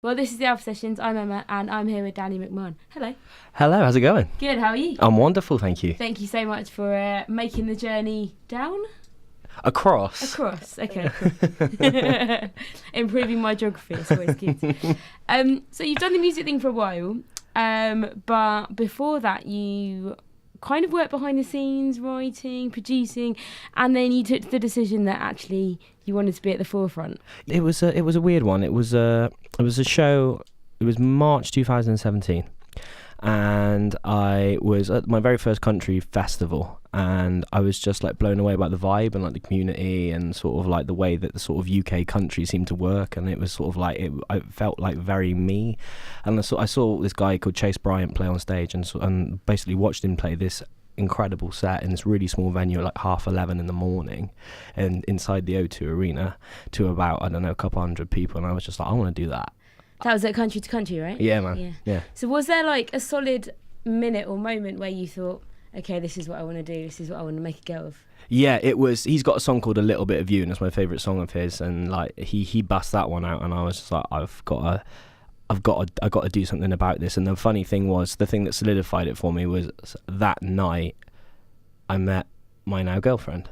Well, this is the Alpha Sessions. I'm Emma, and I'm here with Danny McMahon. Hello. Hello, how's it going? Good, how are you? I'm wonderful, thank you. Thank you so much for making the journey down? Across. Across, okay, cool. Improving my geography, it's always good. So you've done the music thing for a while, but before that you kind of worked behind the scenes, writing, producing, and then you took the decision that actually you wanted to be at the forefront. It was a weird one. It was a show. It was March 2017, and I was at my very first country festival, and I was just like blown away by the vibe and like the community and sort of like the way that the sort of UK country seemed to work, and it was sort of like I felt like very me, and I saw this guy called Chase Bryant play on stage, and basically watched him play this incredible set in this really small venue at like 11:30 in the morning, and inside the O2 Arena to about, I don't know, a couple hundred people, and I was just like, I want to do that. That was at Country to Country, right? Yeah, man. Yeah. So was there like a solid minute or moment where you thought, okay, this is what I want to do, this is what I want to make a go of? Yeah, it was. He's got a song called "A Little Bit of You," and it's my favourite song of his. And like he bust that one out, and I was just like, I've got to do something about this. And the funny thing was, the thing that solidified it for me was that night I met my now girlfriend.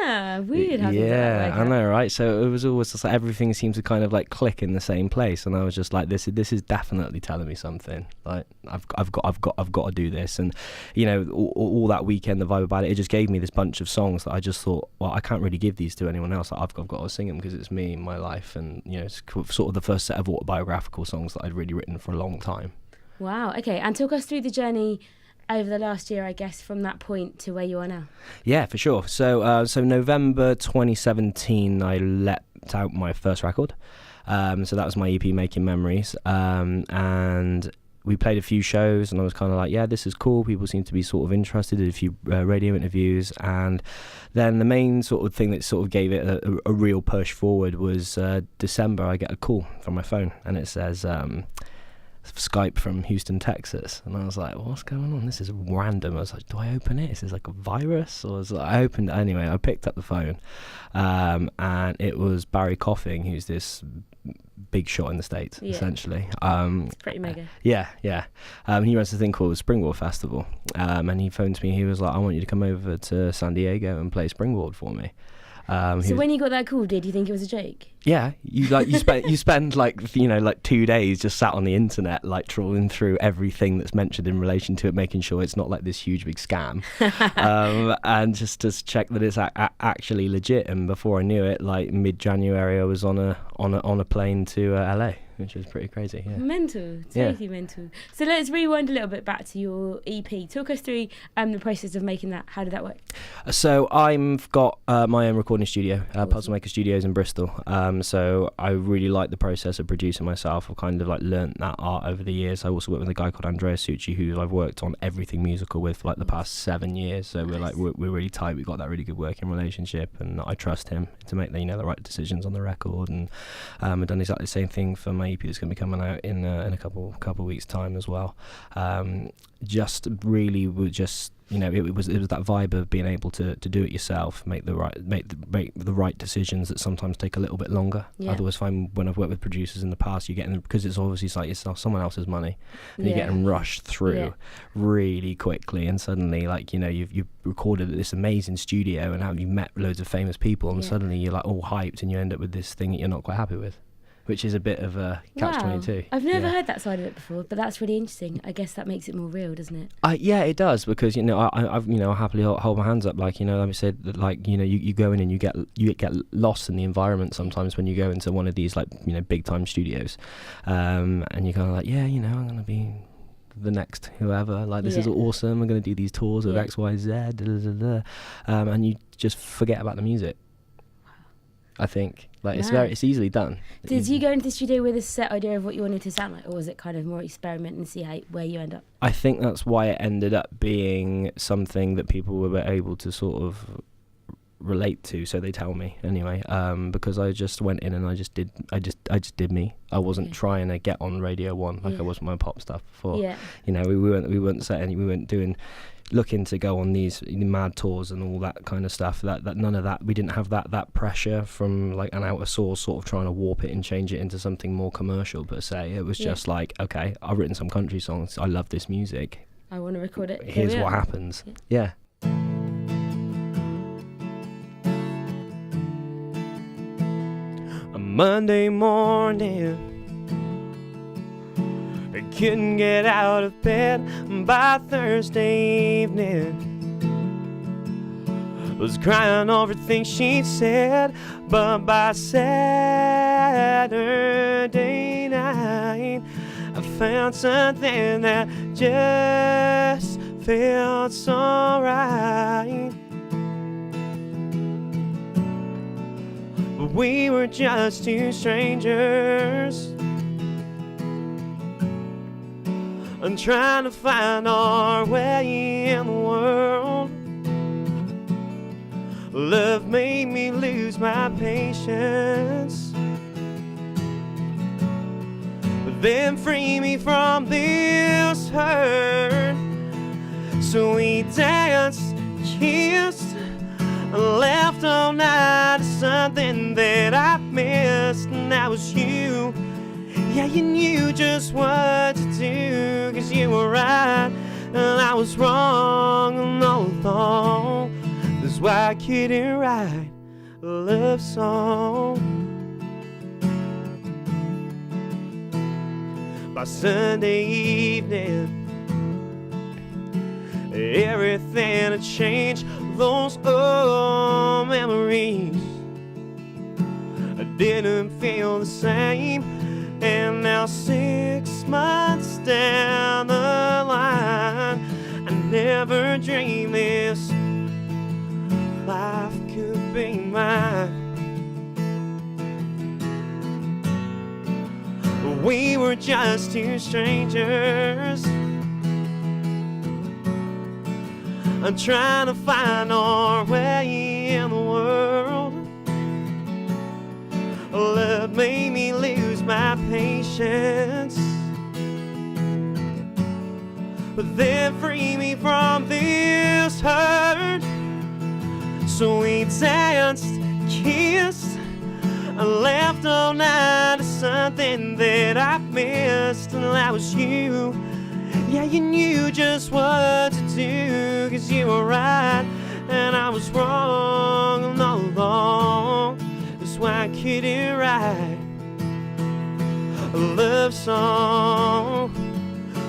Ah, weird. Yeah, I know, right? So it was always just like everything seemed to kind of like click in the same place, and I was just like, this is definitely telling me something. Like I've got to do this. And you know, all that weekend, the vibe about it just gave me this bunch of songs that I just thought, well, I can't really give these to anyone else. Like, I've got to sing them because it's me, my life, and you know, it's sort of the first set of autobiographical songs that I'd really written for a long time. Wow. Okay, and talk us through the journey over the last year, I guess, from that point to where you are now. Yeah, for sure. So November 2017, I let out my first record. So that was my EP, Making Memories. And we played a few shows, and I was kind of like, yeah, this is cool. People seem to be sort of interested. Did a few radio interviews. And then the main sort of thing that sort of gave it a real push forward was December. I get a call from my phone, and it says Skype from Houston, Texas, and I was like, what's going on? This is random. I was like, do I open it? Is this like a virus? Or was I opened it anyway? I picked up the phone, and it was Barry Coughing, who's this big shot in the States, essentially. It's pretty mega. Yeah. He runs a thing called Springboard Festival, and he phoned me. He was like, I want you to come over to San Diego and play Springboard for me. So when you got that call, did you think it was a joke? Yeah, you spend like 2 days just sat on the internet, like trawling through everything that's mentioned in relation to it, making sure it's not like this huge big scam, and just check that it's actually legit. And before I knew it, like mid-January, I was on a plane to LA, which was pretty crazy. Yeah. Mental, totally mental. So let's rewind a little bit back to your EP. Talk us through the process of making that. How did that work? So I've got my own recording studio, Puzzle Maker Studios in Bristol. So I really like the process of producing myself. I've kind of like learnt that art over the years. I also work with a guy called Andrea Succi, who I've worked on everything musical with for like the past 7 years. So we're really tight. We've got that really good working relationship, and I trust him to make the right decisions on the record. And I've done exactly the same thing for my EP that's going to be coming out in a couple weeks time as well. It was that vibe of being able to do it yourself, make the right decisions that sometimes take a little bit longer. Yeah. Otherwise, when I've worked with producers in the past, you're getting, because it's obviously like it's someone else's money, and you're getting rushed through really quickly, and suddenly you've recorded at this amazing studio and you've met loads of famous people, and suddenly you're like all hyped, and you end up with this thing that you're not quite happy with, which is a bit of a catch-22. I've never heard that side of it before, but that's really interesting. I guess that makes it more real, doesn't it? Yeah, it does, because I happily hold my hands up. Like I said, that you go in and you get lost in the environment sometimes when you go into one of these big time studios, and you're kind of like, I'm gonna be the next whoever. This is awesome. I'm gonna do these tours with X, Y, Z, and you just forget about the music. I think it's easily done. Did you go into the studio with a set idea of what you wanted to sound like, or was it kind of more experiment and see where you end up? I think that's why it ended up being something that people were able to sort of relate to, so they tell me anyway, because I just went in and I just did me. I wasn't trying to get on Radio 1 like I was with my pop stuff before. You know, we weren't doing looking to go on these mad tours and all that kind of stuff. That none of that. We didn't have that pressure from like an outer source sort of trying to warp it and change it into something more commercial per se. It was just like, okay, I've written some country songs. I love this music. I want to record it. Here's what happens. Yeah. A Monday morning, I couldn't get out of bed. By Thursday evening, I was crying over things she'd said. But by Saturday night, I found something that just felt so right. But we were just two strangers, and trying to find our way in the world. Love made me lose my patience, but then free me from this hurt. So we danced, kissed, and laughed all night to something that I missed, and that was you. Yeah, you knew just what to do, 'cause you were right and I was wrong all along. That's why I couldn't write a love song. By Sunday evening, everything had changed. Those old memories, I didn't feel the same. And now 6 months down the line, I never dreamed this life could be mine. We were just two strangers, I'm trying to find our way in the world. Love made me lose my patience, but then free me from this hurt. So we danced, kissed, and laughed all night to something that I missed, and that was you. Yeah, you knew just what to do, 'cause you were right and I was wrong all along. That's why I couldn't write a love song.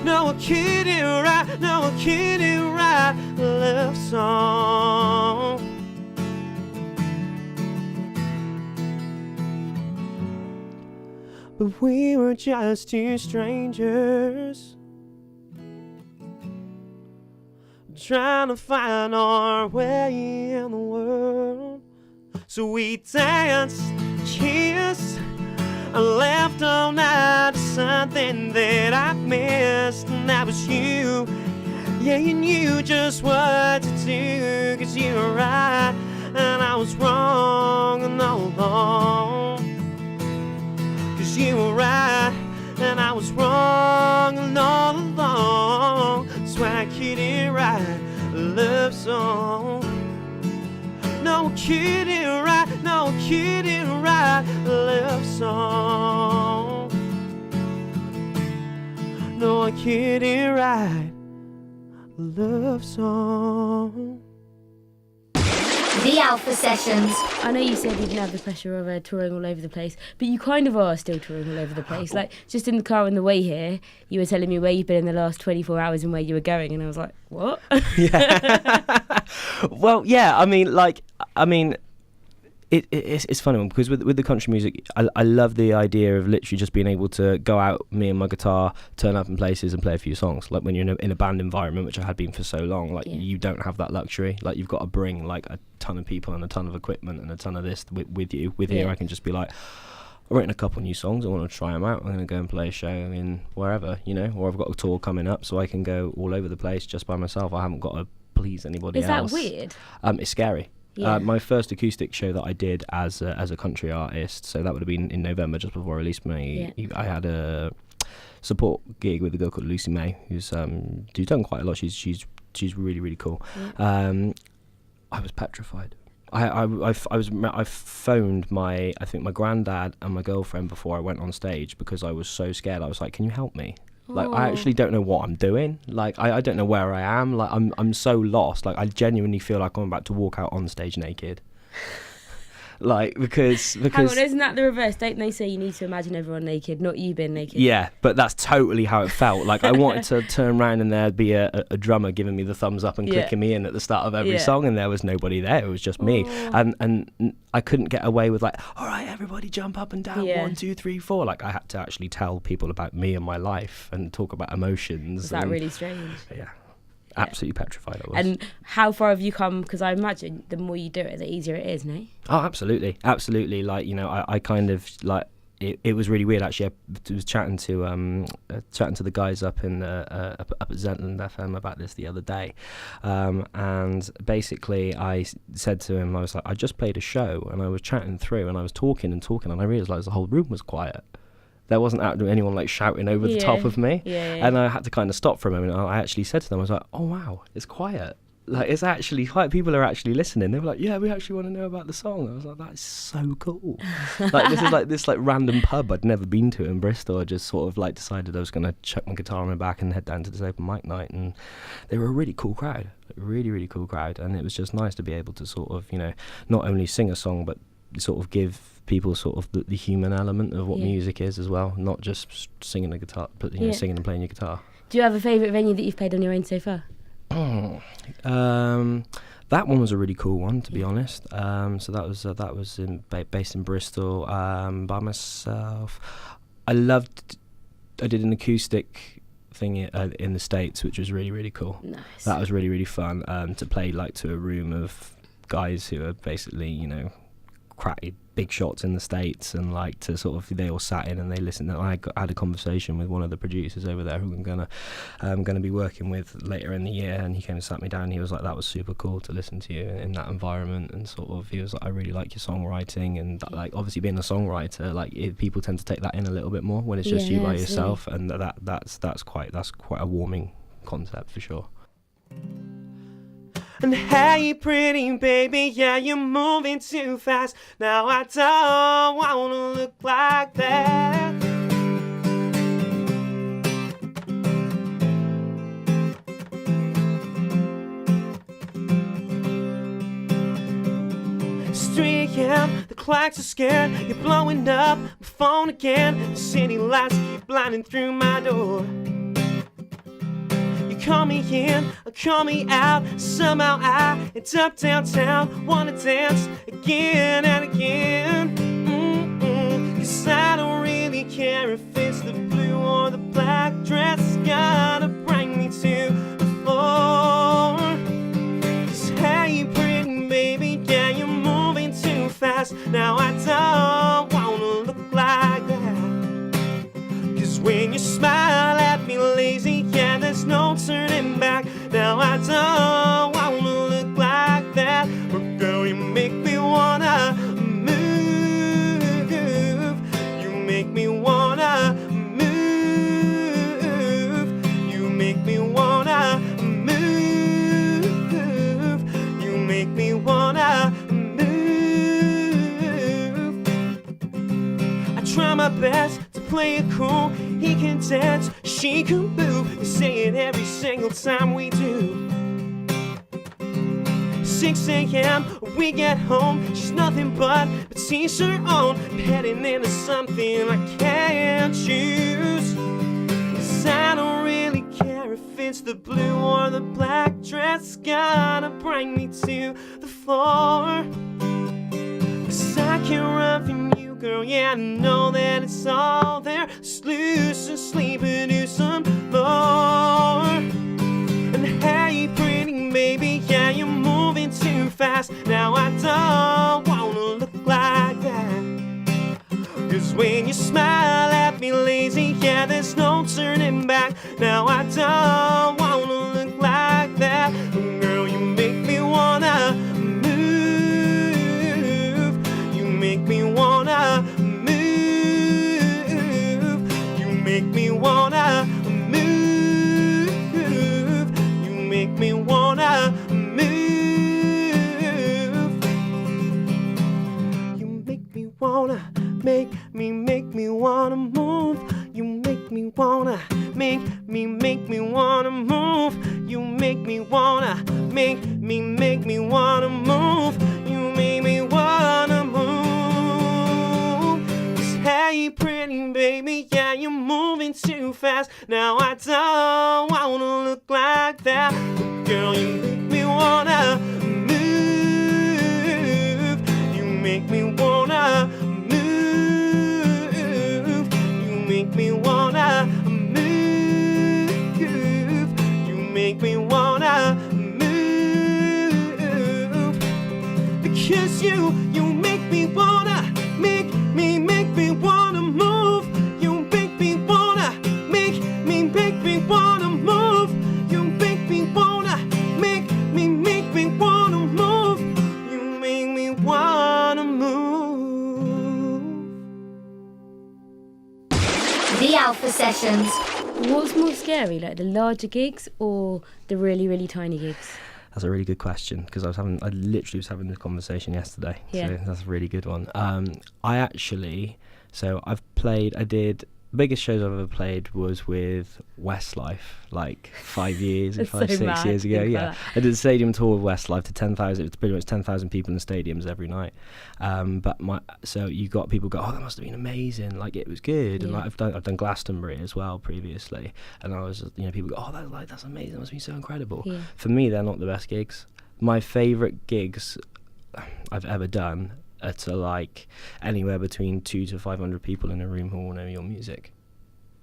No, I couldn't write, no, I couldn't write a love song. But we were just two strangers, trying to find our way in the world. So we danced, kissed, and laughed all night to something that I missed, and that was you. Yeah, you knew just what to do, 'cause you were right and I was wrong all along. 'Cause you were right and I was wrong all along. That's why I couldn't write a love song. No, I couldn't write, no, I couldn't write a love song. No, I couldn't write a love song. The Alpha Sessions. I know you said you didn't have the pressure of touring all over the place, but you kind of are still touring all over the place. Like, just in the car on the way here, you were telling me where you've been in the last 24 hours and where you were going, and I was like, what? Yeah. Well, yeah, it's funny because with the country music, I love the idea of literally just being able to go out, me and my guitar, turn up in places and play a few songs. Like when you're in a band environment, which I had been for so long, like you don't have that luxury. Like you've got to bring like a ton of people and a ton of equipment and a ton of this with you. With here, I can just be like, I've written a couple new songs, I want to try them out, I'm going to go and play a show in wherever, you know, or I've got a tour coming up, so I can go all over the place just by myself. I haven't got to please anybody else. Is that weird? It's scary. Yeah. My first acoustic show that I did as a country artist, so that would have been in November, just before I released my. Yeah. I had a support gig with a girl called Lucy May, who's done quite a lot. She's really, really cool. Yeah. I was petrified. I phoned my granddad and my girlfriend before I went on stage because I was so scared. I was like, "Can you help me?" Like, I actually don't know what I'm doing. Like, I don't know where I am. Like, I'm so lost. Like, I genuinely feel like I'm about to walk out on stage naked. Like, because Hang on, isn't that the reverse? Don't they say you need to imagine everyone naked, not you being naked? Yeah, but that's totally how it felt. Like, I wanted to turn around and there'd be a drummer giving me the thumbs up and clicking me in at the start of every song, and there was nobody there. It was just me. And I couldn't get away with like, all right, everybody jump up and down, 1, 2, 3, 4. Like, I had to actually tell people about me and my life and talk about emotions. Was that really strange? Yeah. Absolutely petrified I was. And how far have you come? Because I imagine the more you do it, the easier it is, no? Oh, absolutely. Like, you know, I kind of like it was really weird actually. I was chatting to the guys up in up at Zetland FM about this the other day, and basically I said to him, I was like, I just played a show and I was chatting through and I was talking and I realised the whole room was quiet. There wasn't anyone like shouting over the top of me, and I had to kind of stop for a moment. I actually said to them, I was like, "Oh wow, it's quiet. Like, it's actually quiet. People are actually listening." They were like, "Yeah, we actually want to know about the song." I was like, "That's so cool." Like, this is like this like random pub I'd never been to in Bristol. I just sort of like decided I was going to chuck my guitar on my back and head down to this open mic night, and they were a really cool crowd, really cool crowd, and it was just nice to be able to sort of, you know, not only sing a song but sort of give people sort of the human element of what music is as well, not just singing a guitar, but you know, singing and playing your guitar. Do you have a favourite venue that you've played on your own so far? That one was a really cool one, to be honest. So that was based in Bristol, by myself. I did an acoustic thing in the States, which was really cool. Nice. That was really fun, to play like to a room of guys who are basically, you know, cracky big shots in the States, and like to sort of, they all sat in and they listened. And I had a conversation with one of the producers over there who I'm gonna be working with later in the year, and he came and sat me down and he was like, that was super cool to listen to you in that environment, and sort of he was like, I really like your songwriting, and that, like, obviously being a songwriter, like people tend to take that in a little bit more when it's just you by yourself, and that's quite a warming concept for sure. And hey, pretty baby, yeah, you're moving too fast. Now I don't wanna look like that. It's 3 a.m., the clocks are scared. You're blowing up my phone again. The city lights keep blinding through my door. Call me in, or call me out. Somehow I end up downtown. Wanna dance again and again. 'Cause I don't really care if it's the blue or the black dress. Gotta bring me to the floor. 'Cause hey, pretty baby, yeah, you're moving too fast. Now I don't wanna look like that. 'Cause when you smile at me lazy, yeah, there's no turning back. Now I don't wanna look like that. But girl, you make me wanna move. You make me wanna move. You make me wanna move. You make me wanna move. I try my best to play it cool. He can dance, she can move. You say it every single time we do. 6 a.m. we get home. She's nothing but a t-shirt on. I'm heading into something I can't choose. 'Cause I don't really care if it's the blue or the black dress. Gotta bring me to the floor. 'Cause I can't run from you, girl, yeah, I know that it's all there. Just lose some sleep and do some more. And hey, pretty baby, yeah, you're moving too fast. Now I don't wanna look like that. 'Cause when you smile at me lazy, yeah, there's no turning back. Now I don't wanna look like that. Girl, you make me wanna move. make me wanna move. You make me wanna move. You make me wanna, make me wanna move. You make me wanna, make me wanna move. You make me wanna, make me wanna move. You make me wanna move. Just hey pretty baby, yeah, you're moving too fast. Now I don't wanna look like that. But girl, you make me wanna move. You make me wanna move. You make me wanna move. You make me wanna move. Because you make me wanna, make me wanna move. You make me wanna, make me wanna move. You make me wanna, make me wanna move. You make me wanna move. The Alpha Sessions. What's more scary, like the larger gigs or the really, really tiny gigs? That's a really good question, because I literally was having this conversation yesterday. Yeah. So that's a really good one. I did, the biggest shows I've ever played was with Westlife, like 5 years, That's 5, so 6 mad years to ago. think Yeah, about I did a stadium tour with Westlife to 10,000. It was pretty much 10,000 people in stadiums every night. So you got people go, oh, that must have been amazing. Like it was good. And Yeah. like I've done Glastonbury as well previously, and I was, people go, oh, that's amazing. That must be so incredible. Yeah. For me, they're not the best gigs. My favourite gigs I've ever done are to like anywhere between 200 to 500 people in a room who all know your music.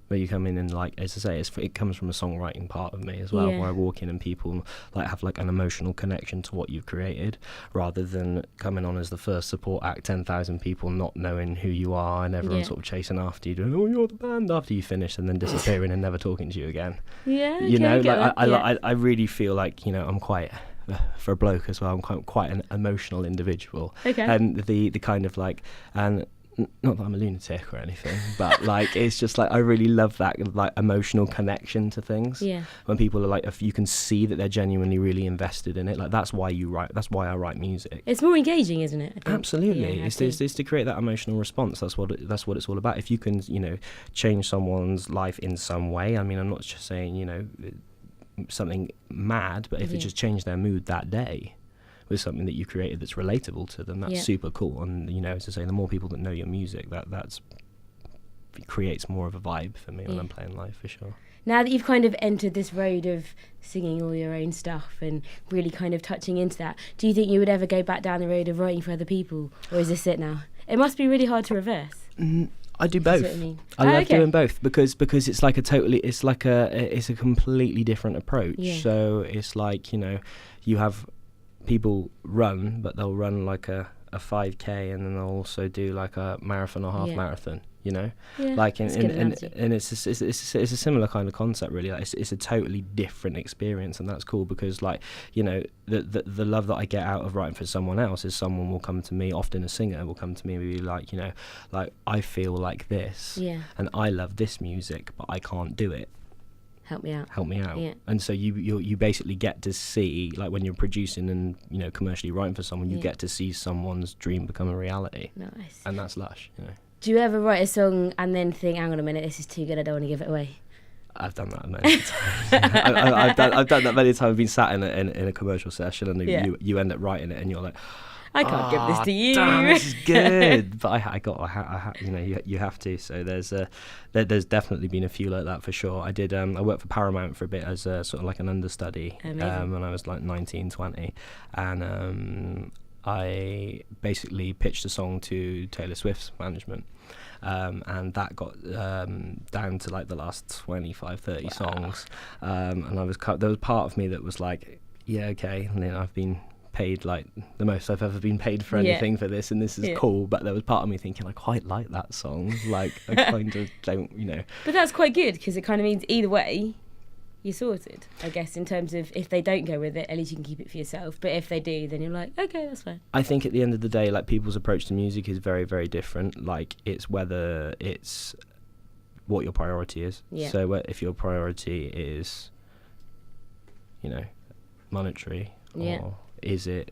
Where you come in and like, as I say, it comes from a songwriting part of me as well, Yeah. where I walk in and people like have like an emotional connection to what you've created, rather than coming on as the first support act, 10,000 people not knowing who you are and everyone Yeah. sort of chasing after you, doing, oh, you're the band, after you finish, and then disappearing and never talking to you again. Yeah, okay, You know, I get like that. I really feel like, I'm quite, for a bloke as well, I'm quite an emotional individual. Okay. And the kind of like, and not that I'm a lunatic or anything, but like it's just like I really love that like emotional connection to things. Yeah. When people are like, if you can see that they're genuinely really invested in it, like that's why I write music. It's more engaging, isn't it? I think? Absolutely. Yeah, It's to create that emotional response. That's what it's all about. If you can, change someone's life in some way. I mean, I'm not just saying, something mad, but if it just changed their mood that day with something that you created that's relatable to them, that's super cool. And as I say, the more people that know your music, that's it creates more of a vibe for me when I'm playing live, for sure. Now that you've kind of entered this road of singing all your own stuff and really kind of touching into that, do you think you would ever go back down the road of writing for other people, or is this it now? It must be really hard to reverse. I do both. That's what I mean. I love doing both because it's like it's a completely different approach. Yeah. So it's like, you have people run, but they'll run like a 5K, and then they'll also do like a marathon or half marathon. Yeah, Like that's a good analogy. and it's a similar kind of concept, really. Like it's a totally different experience, and that's cool because like the love that I get out of writing for someone else is someone will come to me, often a singer will come to me and be like, like I feel like this, and I love this music, but I can't do it. Help me out. Yeah. And so you basically get to see, like when you're producing and commercially writing for someone, you get to see someone's dream become a reality. Nice. And that's lush. Do you ever write a song and then think, hang on a minute, this is too good, I don't want to give it away? I've done that many times. I've done that many times. I've been sat in a commercial session, and you end up writing it, and you're like, I can't give this to you. Damn, this is good. But you have to. So there's definitely been a few like that for sure. I did. I worked for Paramount for a bit as sort of like an understudy when I was like 19, 20, and I basically pitched a song to Taylor Swift's management. And that got down to like the last 25, 30 songs. And there was part of me that was like, yeah, okay. And then I've been paid like the most I've ever been paid for anything for this, and this is cool. But there was part of me thinking, I quite like that song. Like I kind of don't, But that's quite good because it kind of means either way, you're sorted, I guess, in terms of if they don't go with it, at least you can keep it for yourself. But if they do, then you're like, okay, that's fine. I think at the end of the day, like people's approach to music is very, very different. Like it's whether it's what your priority is. Yeah. So if your priority is, monetary, Yeah. or is it,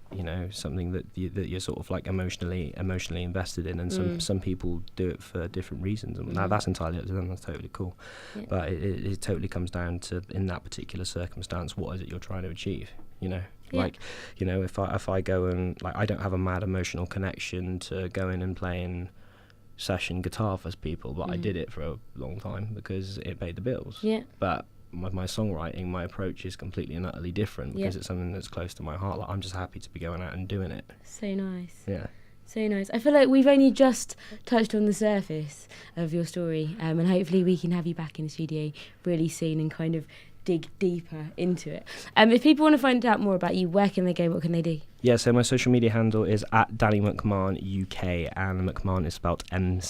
something that you're sort of like emotionally invested in, and some people do it for different reasons, and now that's entirely up to them. That's totally cool. Yeah. But it totally comes down to, in that particular circumstance, what is it you're trying to achieve? Yeah. Like, if I go and, like, I don't have a mad emotional connection to going and playing session guitar for people, but I did it for a long time because it paid the bills. Yeah. But with my songwriting, my approach is completely and utterly different because it's something that's close to my heart. Like, I'm just happy to be going out and doing it. So nice. Yeah. So nice. I feel like we've only just touched on the surface of your story, and hopefully we can have you back in the studio really soon and kind of dig deeper into it. If people want to find out more about you, where can they go? What can they do? Yeah, so my social media handle is at Danny McMahon UK, and McMahon is spelled McMahon.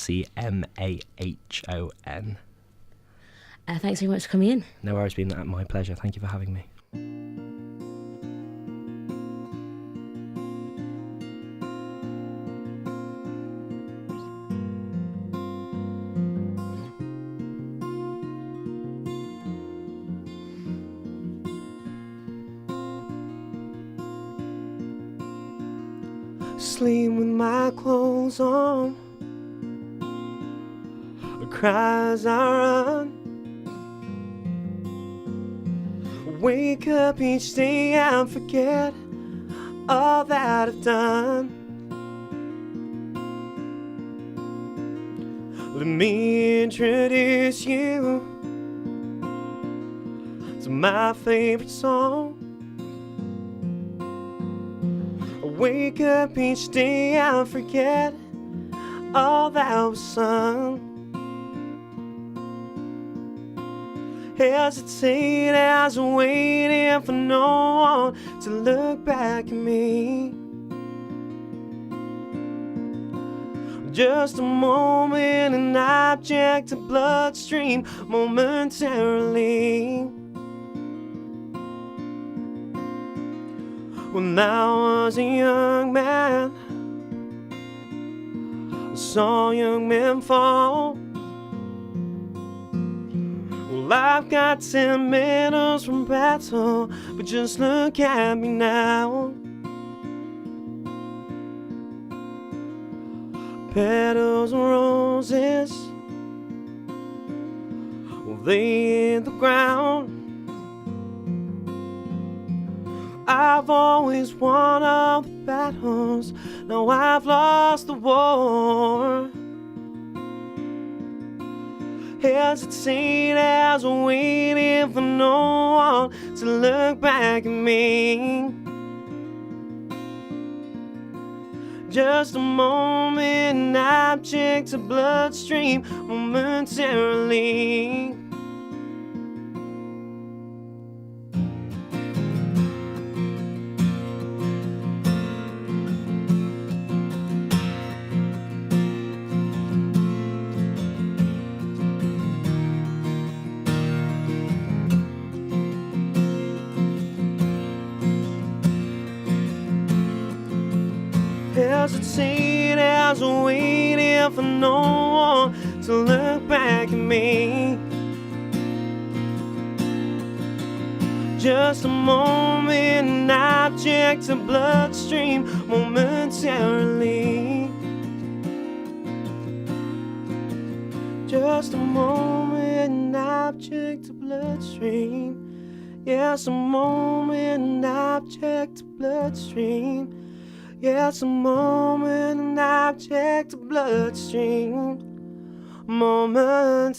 Thanks very much for coming in. No worries, it's been my pleasure. Thank you for having me. Sleep with my clothes on, the cries I run. Wake up each day and forget all that I've done. Let me introduce you to my favorite song. Wake up each day and forget all that was sung. Hesitate as I'm waiting for no one to look back at me. Just a moment, an object, a bloodstream, momentarily. When I was a young man, I saw young men fall. Well, I've got 10 medals from battle, but just look at me now. Petals of roses, well, they hit the ground. I've always won all the battles, now I've lost the war. Hesitate as I'm waiting for no one to look back at me. Just a moment, an object, a bloodstream, momentarily. Hesitate as I'm waiting for no one to look back at me. Just a moment, an object, a bloodstream, momentarily. Just a moment, an object, a bloodstream. Yes, a moment, an object, a bloodstream. Yes, a moment, an object, a bloodstream, momentarily.